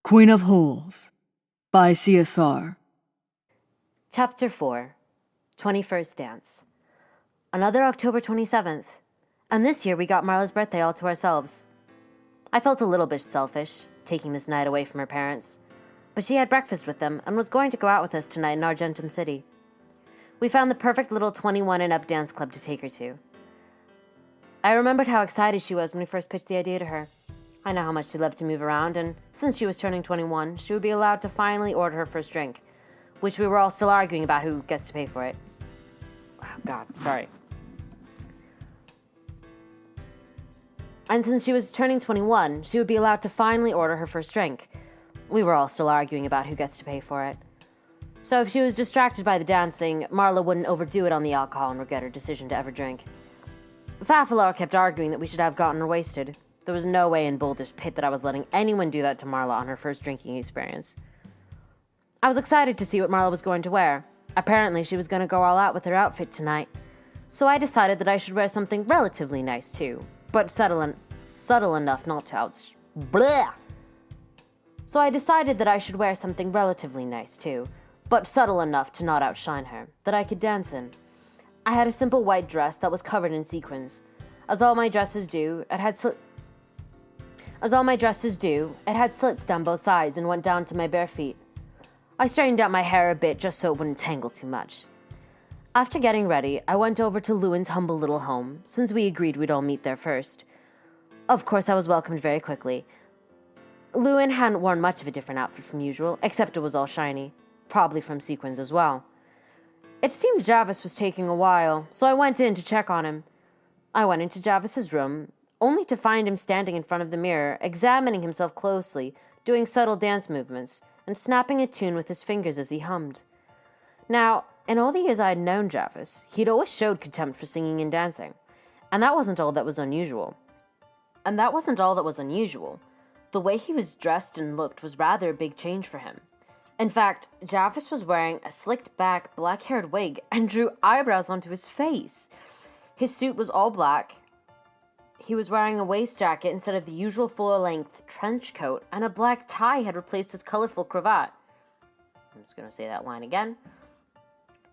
Queen of Holes by C.S.R. Chapter 4, 21st Dance. Another October 27th, and this year we got Marla's birthday all to ourselves. I felt a little bit selfish, taking this night away from her parents, but she had breakfast with them and was going to go out with us tonight in Argentum City. We found the perfect little 21 and up dance club to take her to. I remembered how excited she was when we first pitched the idea to her. I know how much she loved to move around, and since she was turning 21, she would be allowed to finally order her first drink, which we were all still arguing about who gets to pay for it. Oh, God, sorry. And since she was turning 21, she would be allowed to finally order her first drink. We were all still arguing about who gets to pay for it. So if she was distracted by the dancing, Marla wouldn't overdo it on the alcohol and regret her decision to ever drink. Fafalor kept arguing that we should have gotten her wasted. There was no way in Boulder's Pit that I was letting anyone do that to Marla on her first drinking experience. I was excited to see what Marla was going to wear. Apparently, she was going to go all out with her outfit tonight. So I decided that I should wear something relatively nice too, but subtle enough not to So I decided that I should wear something relatively nice too, but subtle enough to not outshine her, that I could dance in. I had a simple white dress that was covered in sequins. As all my dresses do, it had slits down both sides and went down to my bare feet. I straightened out my hair a bit just so it wouldn't tangle too much. After getting ready, I went over to Lewin's humble little home, since we agreed we'd all meet there first. Of course, I was welcomed very quickly. Lewin hadn't worn much of a different outfit from usual, except it was all shiny, probably from sequins as well. It seemed Jarvis was taking a while, so I went in to check on him. I went into Jarvis's room, only to find him standing in front of the mirror, examining himself closely, doing subtle dance movements, and snapping a tune with his fingers as he hummed. Now, in all the years I had known Jarvis, he'd always showed contempt for singing and dancing, and that wasn't all that was unusual. The way he was dressed and looked was rather a big change for him. In fact, Jarvis was wearing a slicked-back, black-haired wig and drew eyebrows onto his face. His suit was all black. He was wearing a waist jacket instead of the usual full-length trench coat, and a black tie had replaced his colorful cravat. I'm just going to say that line again.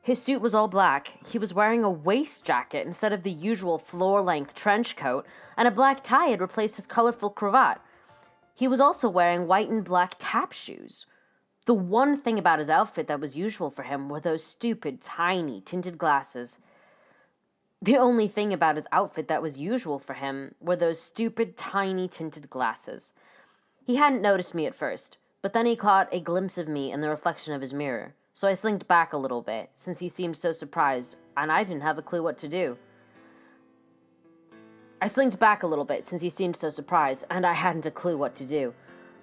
His suit was all black. He was wearing a waist jacket instead of the usual floor-length trench coat, and a black tie had replaced his colorful cravat. He was also wearing white and black tap shoes. The one thing about his outfit that was usual for him were those stupid, tiny, tinted glasses. The only thing about his outfit that was usual for him were those stupid, tiny, tinted glasses. He hadn't noticed me at first, but then he caught a glimpse of me in the reflection of his mirror, so I slinked back a little bit, since he seemed so surprised, and I didn't have a clue what to do.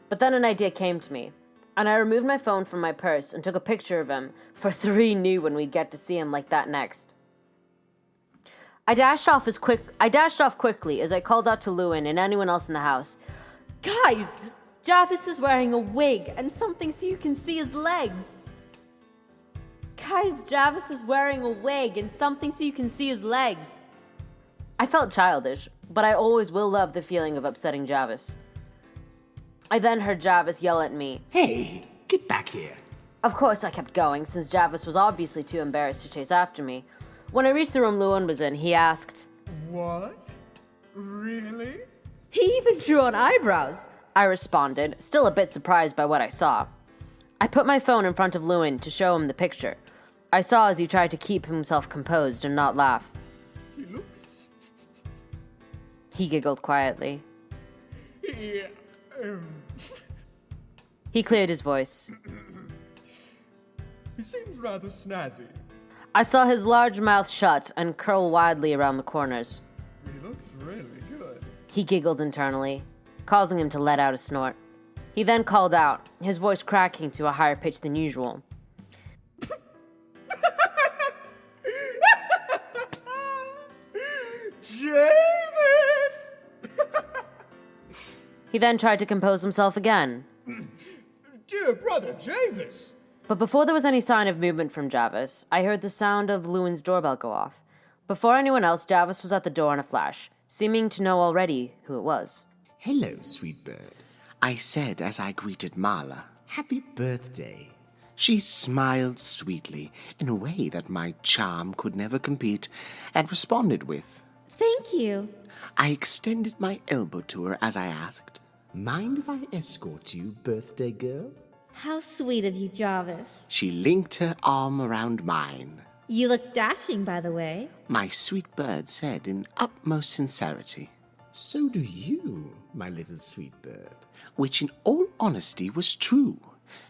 But then an idea came to me, and I removed my phone from my purse and took a picture of him, for 3 knew when we'd get to see him like that next. I dashed off quickly as I called out to Lewin and anyone else in the house. "Guys, Jarvis is wearing a wig and something so you can see his legs." I felt childish, but I always will love the feeling of upsetting Jarvis. I then heard Jarvis yell at me, "Hey, get back here." Of course I kept going, since Jarvis was obviously too embarrassed to chase after me. When I reached the room Lewin was in, he asked, "What? Really?" "He even drew on eyebrows," I responded, still a bit surprised by what I saw. I put my phone in front of Lewin to show him the picture. I saw as he tried to keep himself composed and not laugh. "He looks..." He giggled quietly. He, He cleared his voice. he seems rather snazzy. I saw his large mouth shut and curl widely around the corners. He looks really good." He giggled internally, causing him to let out a snort. He then called out, his voice cracking to a higher pitch than usual. "Javis!" He then tried to compose himself again. "Dear brother Javis!" But before there was any sign of movement from Jarvis, I heard the sound of Lewin's doorbell go off. Before anyone else, Jarvis was at the door in a flash, seeming to know already who it was. "Hello, sweet bird. I said as I greeted Marla. Happy birthday. She smiled sweetly, in a way that my charm could never compete, and responded with, Thank you. I extended my elbow to her as I asked, Mind if I escort you, birthday girl? How sweet of you, Jarvis. She linked her arm around mine. You look dashing, by the way. My sweet bird said in utmost sincerity. So do you, my little sweet bird. Which in all honesty was true.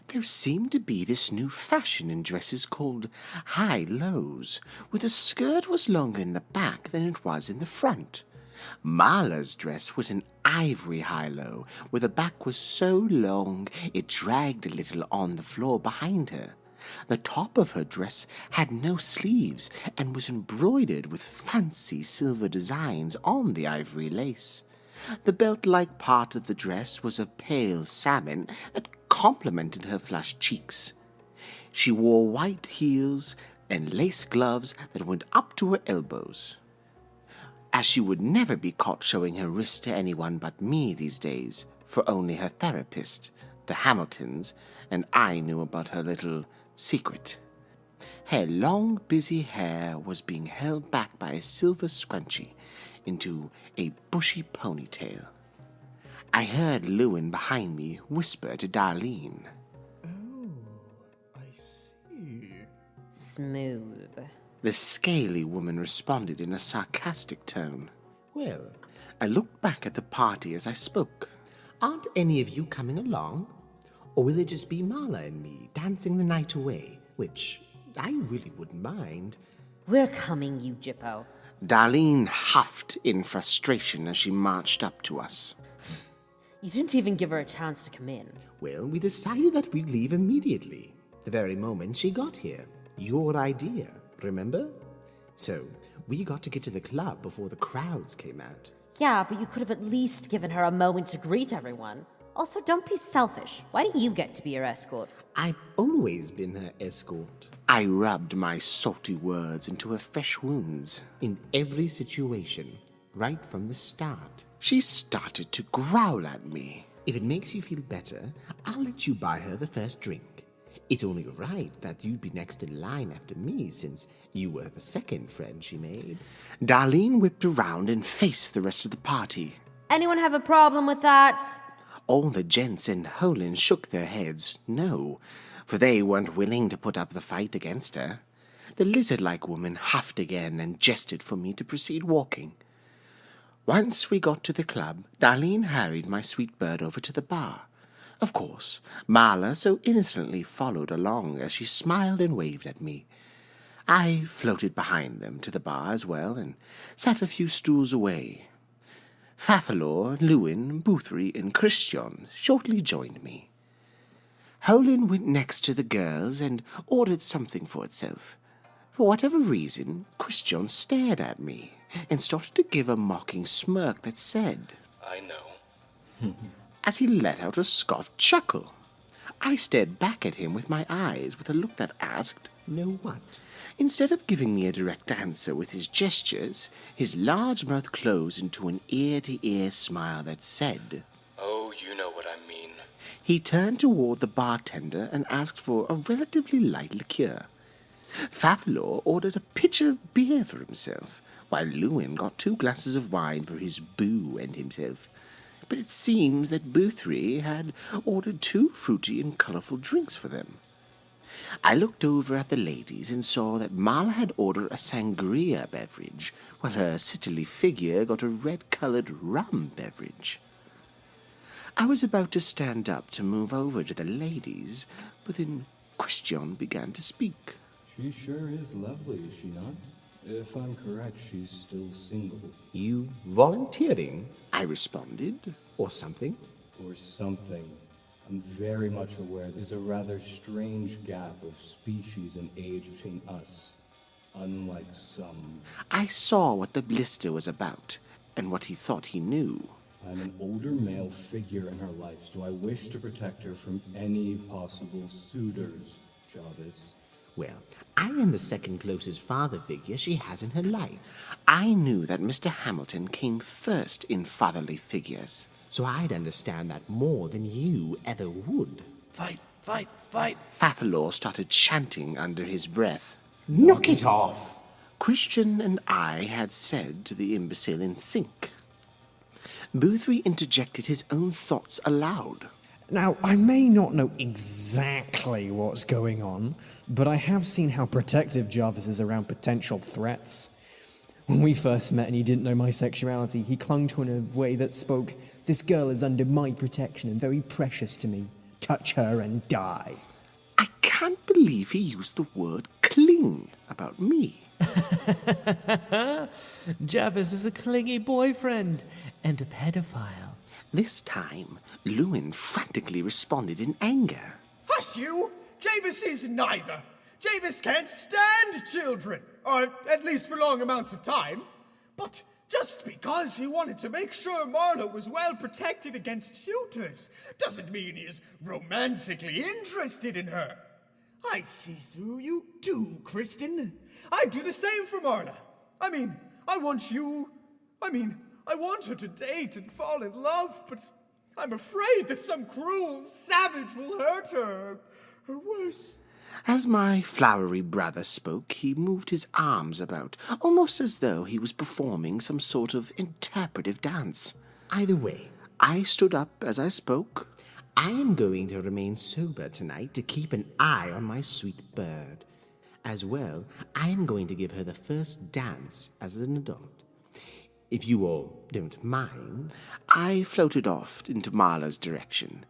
There seemed to be this new fashion in dresses called high-lows, where the skirt was longer in the back than it was in the front. Marla's dress was an ivory high-low, where the back was so long it dragged a little on the floor behind her. The top of her dress had no sleeves and was embroidered with fancy silver designs on the ivory lace. The belt-like part of the dress was a pale salmon that complemented her flushed cheeks. She wore white heels and lace gloves that went up to her elbows. As she would never be caught showing her wrist to anyone but me these days, for only her therapist, the Hamiltons, and I knew about her little secret. Her long, busy hair was being held back by a silver scrunchie into a bushy ponytail. I heard Lewin behind me whisper to Darlene. Oh, I see. Smooth. The scaly woman responded in a sarcastic tone. Well, I looked back at the party as I spoke. Aren't any of you coming along? Or will it just be Marla and me dancing the night away, which I really wouldn't mind. We're coming, you Jippo. Darlene huffed in frustration as she marched up to us. You didn't even give her a chance to come in. Well, we decided that we'd leave immediately, the very moment she got here. Your idea, remember? So, we got to get to the club before the crowds came out. Yeah, but you could have at least given her a moment to greet everyone. Also, don't be selfish. Why do you get to be her escort? I've always been her escort. I rubbed my salty words into her fresh wounds. In every situation, right from the start. She started to growl at me. If it makes you feel better, I'll let you buy her the first drink. It's only right that you'd be next in line after me, since you were the second friend she made. Darlene whipped around and faced the rest of the party. Anyone have a problem with that? All the gents in Holland shook their heads no, for they weren't willing to put up the fight against her. The lizard-like woman huffed again and gestured for me to proceed walking. Once we got to the club, Darlene hurried my sweet bird over to the bar. Of course, Marla so innocently followed along as she smiled and waved at me. I floated behind them to the bar as well and sat a few stools away. Fafalor, Lewin, Boothry, and Christian shortly joined me. Holland went next to the girls and ordered something for itself. For whatever reason, Christian stared at me and started to give a mocking smirk that said, I know. as he let out a scoffed chuckle. I stared back at him with my eyes with a look that asked, "Know what?" Instead of giving me a direct answer with his gestures, his large mouth closed into an ear-to-ear smile that said, Oh, you know what I mean. He turned toward the bartender and asked for a relatively light liqueur. Fafalor ordered a pitcher of beer for himself, while Lewin got 2 glasses of wine for his boo and himself. But it seems that Boothry had ordered 2 fruity and colourful drinks for them. I looked over at the ladies and saw that Marla had ordered a sangria beverage, while her sittily figure got a red-coloured rum beverage. I was about to stand up to move over to the ladies, but then Christian began to speak. She sure is lovely, is she not? If I'm correct, she's still single. You volunteering? I responded. Or something? Or something. I'm very much aware there's a rather strange gap of species and age between us. Unlike some. I saw what the blister was about, and what he thought he knew. I'm an older male figure in her life, so I wish to protect her from any possible suitors, Jarvis. Well, I am the second closest father figure she has in her life. I knew that Mr. Hamilton came first in fatherly figures, so I'd understand that more than you ever would. Fight, fight, fight. Fafalor started chanting under his breath. Knock it off. Christian and I had said to the imbecile in sync. Boothby interjected his own thoughts aloud. Now, I may not know exactly what's going on, but I have seen how protective Jarvis is around potential threats. When we first met and he didn't know my sexuality, he clung to it in a way that spoke, "This girl is under my protection and very precious to me. Touch her and die." I can't believe he used the word cling about me. Jarvis is a clingy boyfriend and a pedophile. This time, Lewin frantically responded in anger. Hush you! Javis is neither. Javis can't stand children, or at least for long amounts of time. But just because he wanted to make sure Marla was well protected against suitors doesn't mean he is romantically interested in her. I see through you too, Kristen. I'd do the same for Marla. I want her to date and fall in love, but I'm afraid that some cruel savage will hurt her, or worse. As my flowery brother spoke, he moved his arms about, almost as though he was performing some sort of interpretive dance. Either way, I stood up as I spoke. I am going to remain sober tonight to keep an eye on my sweet bird. As well, I am going to give her the first dance as an adult. If you all don't mind. I floated off into Marla's direction.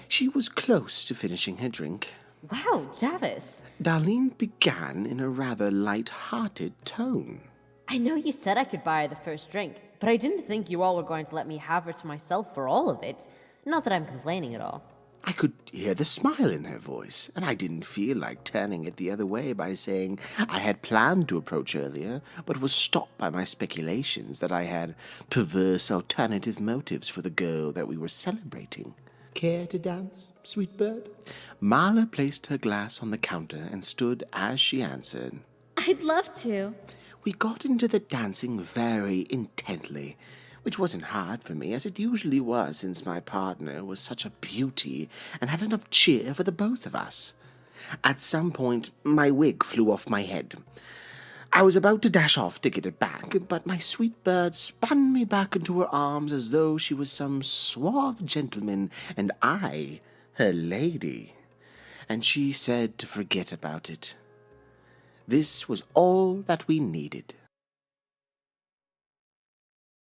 She was close to finishing her drink. Wow, Jarvis. Darlene began in a rather light-hearted tone. I know you said I could buy her the first drink, but I didn't think you all were going to let me have her to myself for all of it. Not that I'm complaining at all. I could hear the smile in her voice, and I didn't feel like turning it the other way by saying I had planned to approach earlier, but was stopped by my speculations that I had perverse alternative motives for the girl that we were celebrating. Care to dance, sweet bird? Marla placed her glass on the counter and stood as she answered. I'd love to. We got into the dancing very intently, which wasn't hard for me, as it usually was since my partner was such a beauty and had enough cheer for the both of us. At some point, my wig flew off my head. I was about to dash off to get it back, but my sweet bird spun me back into her arms as though she was some suave gentleman and I, her lady. And she said to forget about it. This was all that we needed.